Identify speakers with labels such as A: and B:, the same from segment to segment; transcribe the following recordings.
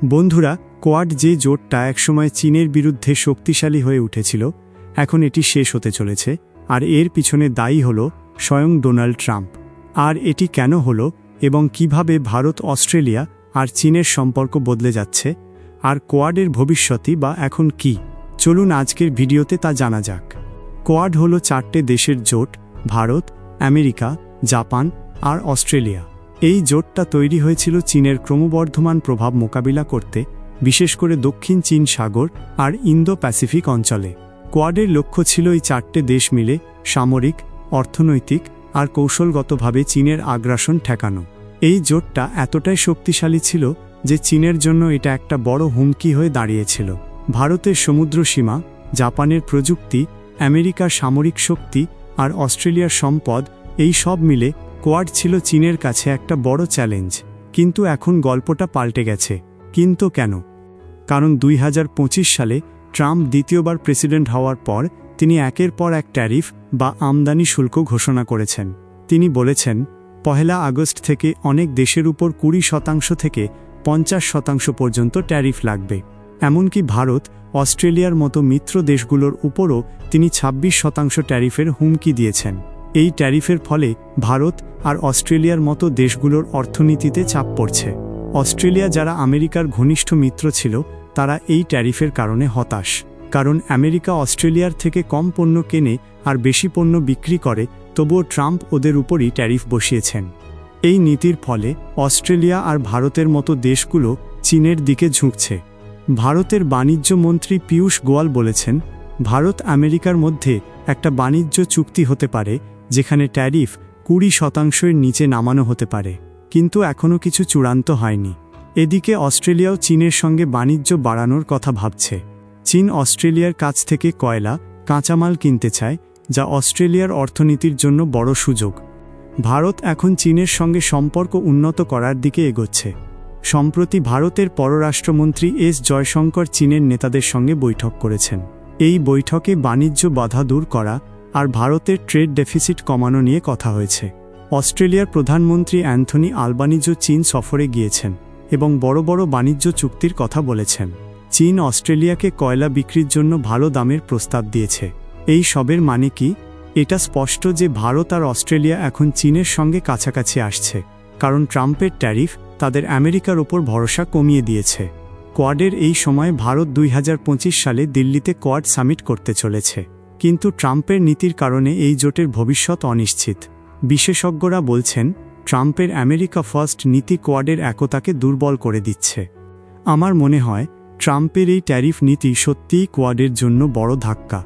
A: বন্ধুরা, কোয়াড যে জোটটা একসময় চীনের বিরুদ্ধে শক্তিশালী হয়ে উঠেছিল, এখন এটি শেষ হতে চলেছে। আর এর পিছনে দায়ী হল স্বয়ং ডোনাল্ড ট্রাম্প। আর এটি কেন হলো এবং কিভাবে ভারত, অস্ট্রেলিয়া আর চীনের সম্পর্ক বদলে যাচ্ছে, আর কোয়াডের ভবিষ্যৎই বা এখন কি, চলুন আজকের ভিডিওতে তা জানা যাক। কোয়াড হলো 4টে দেশের জোট: ভারত, আমেরিকা, জাপান আর অস্ট্রেলিয়া। এই জোটটা তৈরি হয়েছিল চীনের ক্রমবর্ধমান প্রভাব মোকাবিলা করতে, বিশেষ করে দক্ষিণ চীন সাগর আর ইন্দো প্যাসিফিক অঞ্চলে। কোয়াডের লক্ষ্য ছিল এই 4টে দেশ মিলে সামরিক, অর্থনৈতিক আর কৌশলগতভাবে চীনের আগ্রাসন ঠেকানো। এই জোটটা এতটাই শক্তিশালী ছিল যে চীনের জন্য এটা একটা বড় হুমকি হয়ে দাঁড়িয়েছিল। ভারতের সমুদ্র সীমা, জাপানের প্রযুক্তি, আমেরিকার সামরিক শক্তি আর অস্ট্রেলিয়ার সম্পদ, এই সব মিলে কোয়াড ছিল চীনের কাছে একটা বড় চ্যালেঞ্জ। কিন্তু এখন গল্পটা পাল্টে গেছে। কিন্তু কেন? কারণ 2025 সালে ট্রাম্প দ্বিতীয়বার প্রেসিডেন্ট হওয়ার পর তিনি একের পর এক ট্যারিফ বা আমদানি শুল্ক ঘোষণা করেছেন। তিনি বলেছেন, 1 আগস্ট থেকে অনেক দেশের উপর 20% থেকে 50% পর্যন্ত ট্যারিফ লাগবে। এমনকি ভারত, অস্ট্রেলিয়ার মতো মিত্র দেশগুলোর উপরও তিনি 26% ট্যারিফের হুমকি দিয়েছেন। এই ট্যারিফের ফলে ভারত আর অস্ট্রেলিয়ার মতো দেশগুলোর অর্থনীতিতে চাপ পড়ছে। অস্ট্রেলিয়া, যারা আমেরিকার ঘনিষ্ঠ মিত্র ছিল, তারা এই ট্যারিফের কারণে হতাশ। কারণ আমেরিকা অস্ট্রেলিয়ার থেকে কম পণ্য কেনে আর বেশি পণ্য বিক্রি করে, তবুও ট্রাম্প ওদের উপরই ট্যারিফ বসিয়েছেন। এই নীতির ফলে অস্ট্রেলিয়া আর ভারতের মতো দেশগুলো চীনের দিকে ঝুঁকছে। ভারতের বাণিজ্য মন্ত্রী পীয়ূষ গোয়াল বলেছেন, ভারত আমেরিকার মধ্যে একটা বাণিজ্য চুক্তি হতে পারে যেখানে ট্যারিফ 20%-এর নিচে নামানো হতে পারে, কিন্তু এখনও কিছু চূড়ান্ত হয়নি। এদিকে অস্ট্রেলিয়াও চীনের সঙ্গে বাণিজ্য বাড়ানোর কথা ভাবছে। চীন অস্ট্রেলিয়ার কাছ থেকে কয়লা, কাঁচামাল কিনতে চায়, যা অস্ট্রেলিয়ার অর্থনীতির জন্য বড় সুযোগ। ভারত এখন চীনের সঙ্গে সম্পর্ক উন্নত করার দিকে এগোচ্ছে। সম্প্রতি ভারতের পররাষ্ট্রমন্ত্রী এস জয়শঙ্কর চীনের নেতাদের সঙ্গে বৈঠক করেছেন। এই বৈঠকে বাণিজ্য বাধা দূর করা আর ভারতের ট্রেড ডেফিসিট কমানো নিয়ে কথা হয়েছে। অস্ট্রেলিয়ার প্রধানমন্ত্রী অ্যান্থনি আলবানিজো চীন সফরে গিয়েছেন এবং বড় বড় বাণিজ্য চুক্তির কথা বলেছেন। চীন অস্ট্রেলিয়াকে কয়লা বিক্রির জন্য ভালো দামের প্রস্তাব দিয়েছে। এই সবের মানে কি? এটা স্পষ্ট যে ভারত আর অস্ট্রেলিয়া এখন চীনের সঙ্গে কাছাকাছি আসছে, কারণ ট্রাম্পের ট্যারিফ তাদের আমেরিকার ওপর ভরসা কমিয়ে দিয়েছে। কোয়াডের এই সময় ভারত 2025 সালে দিল্লিতে কোয়াড সামিট করতে চলেছে, কিন্তু ট্রাম্পের নীতির কারণে এই জোটের ভবিষ্যৎ অনিশ্চিত। বিশেষজ্ঞরা বলছেন, ট্রাম্পের আমেরিকা ফার্স্ট নীতি কোয়াডের একতাকে দুর্বল করে দিচ্ছে। আমার মনে হয় ট্রাম্পের এই ট্যারিফ নীতি সত্যিই কোয়াডের জন্য বড় ধাক্কা।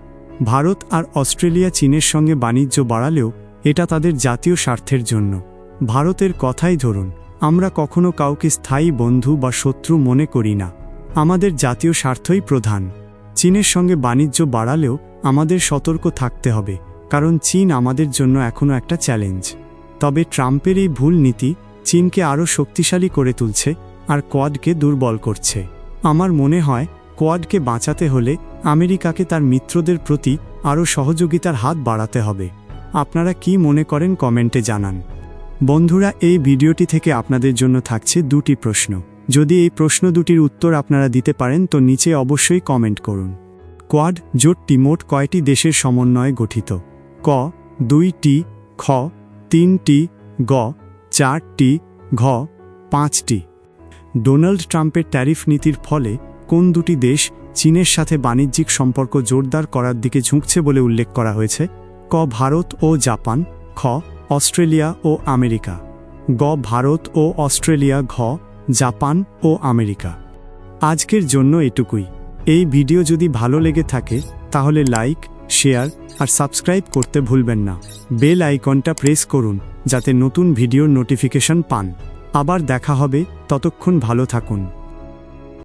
A: ভারত আর অস্ট্রেলিয়া চীনের সঙ্গে বাণিজ্য বাড়ালেও এটা তাদের জাতীয় স্বার্থের জন্য। ভারতের কথাই ধরুন, আমরা কখনো কাউকে স্থায়ী বন্ধু বা শত্রু মনে করি না, আমাদের জাতীয় স্বার্থই প্রধান। চীনের সঙ্গে বাণিজ্য বাড়ালেও আমাদের সতর্ক থাকতে হবে, কারণ চীন আমাদের জন্য এখনও একটা চ্যালেঞ্জ। তবে ট্রাম্পের এই ভুল নীতি চীনকে আরও শক্তিশালী করে তুলছে আর কোয়াডকে দুর্বল করছে। আমার মনে হয় কোয়াডকে বাঁচাতে হলে আমেরিকাকে তার মিত্রদের প্রতি আরও সহযোগিতার হাত বাড়াতে হবে। আপনারা কি মনে করেন কমেন্টে জানান। বন্ধুরা, এই ভিডিওটি থেকে আপনাদের জন্য থাকছে 2টি প্রশ্ন। যদি এই প্রশ্ন দুটির উত্তর আপনারা দিতে পারেন তো নিচে অবশ্যই কমেন্ট করুন। কোয়াড জোটটি মোট কয়টি দেশের সমন্বয়ে গঠিত? ক 2টি, খ 3টি, গ 4টি, ঘ 5টি। ডোনাল্ড ট্রাম্পের ট্যারিফ নীতির ফলে কোন দুটি দেশ চীনের সাথে বাণিজ্যিক সম্পর্ক জোরদার করার দিকে ঝুঁকছে বলে উল্লেখ করা হয়েছে? ক ভারত ও জাপান, খ অস্ট্রেলিয়া ও আমেরিকা, গ ভারত ও অস্ট্রেলিয়া, ঘ জাপান ও আমেরিকা। আজকের জন্য এটুকুই। এই ভিডিও যদি ভালো লেগে থাকে তাহলে লাইক, শেয়ার আর সাবস্ক্রাইব করতে ভুলবেন না। বেল আইকনটা প্রেস করুন যাতে নতুন ভিডিওর নোটিফিকেশন পান। আবার দেখা হবে, ততক্ষণ ভালো থাকুন।